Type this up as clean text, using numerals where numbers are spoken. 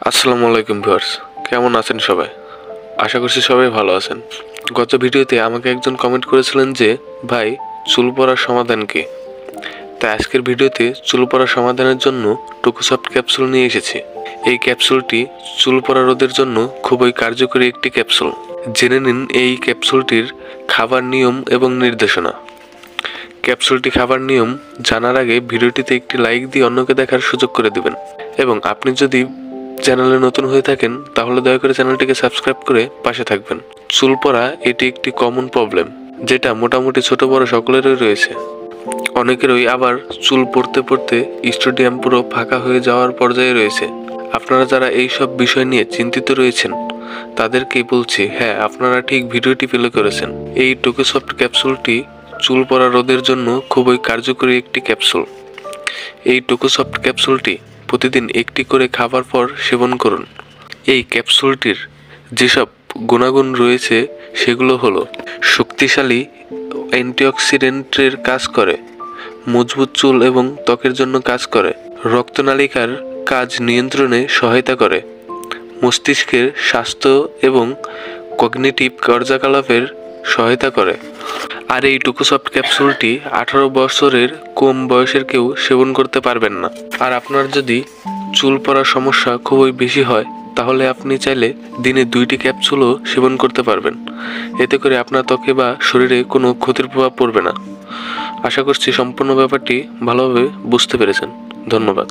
আসসালামু আলাইকুম ভিউয়ার্স, কেমন আছেন সবাই? আশা করছি সবাই ভালো আছেন। গত ভিডিওতে আমাকে একজন কমেন্ট করেছিলেন যে ভাই, চুল পড়ার সমাধান কি? তাই আজকের ভিডিওতে চুল পড়ার সমাধানের জন্য টোকোসফট ক্যাপসুল নিয়ে এসেছি। এই ক্যাপসুলটি চুল পড়া রোধের জন্য খুবই কার্যকরী একটি ক্যাপসুল। জেনে নিন এই ক্যাপসুলটির খাবার নিয়ম এবং নির্দেশনা। ক্যাপসুলটি খাবার নিয়ম জানার আগে ভিডিওটিতে একটি লাইক দিয়ে অন্যকে দেখার সুযোগ করে দিবেন, এবং আপনি যদি চ্যানেলে নতুন হয়ে থাকেন তাহলে দয়া করে চ্যানেলটিকে সাবস্ক্রাইব করে পাশে থাকবেন। চুল পড়া এটি একটি কমন প্রবলেম, যেটা মোটামুটি ছোট বড় সকলেরই রয়েছে। অনেকেরই আবার চুল পড়তে পড়তে স্টেডিয়াম পুরো ফাঁকা হয়ে যাওয়ার পর্যায়ে রয়েছে। আপনারা যারা এই সব বিষয় নিয়ে চিন্তিত রয়েছেন তাদেরকেই বলছি, হ্যাঁ, আপনারা ঠিক ভিডিওটি প্লে করেছেন। এই টোকোসফট ক্যাপসুলটি চুল পড়া রোধের জন্য খুবই কার্যকরী একটি ক্যাপসুল। এই টোকোসফট ক্যাপসুলটি প্রতিদিন একটি করে খাবার পর সেবন করুন। এই ক্যাপসুলটির যেসব গুণাগুণ রয়েছে সেগুলো হলো: শক্তিশালী অ্যান্টিঅক্সিডেন্টের কাজ করে, মজবুত চুল এবং ত্বকের জন্য কাজ করে, রক্তনালিকার কাজ নিয়ন্ত্রণে সহায়তা করে, মস্তিষ্কের স্বাস্থ্য এবং কগনিটিভ কার্যকলাপের সহায়তা করে। আর এই টোকোসফট ক্যাপসুলটি 18 বছরের কম বয়সের কেউ সেবন করতে পারবেন না। আর আপনার যদি চুল পড়ার সমস্যা খুবই বেশি হয় তাহলে আপনি চাইলে দিনে 2টি ক্যাপসুলও সেবন করতে পারবেন। এতে করে আপনার ত্বকে বা শরীরে কোনো ক্ষতির প্রভাব পড়বে না। আশা করছি সম্পূর্ণ ব্যাপারটি ভালোভাবে বুঝতে পেরেছেন। ধন্যবাদ।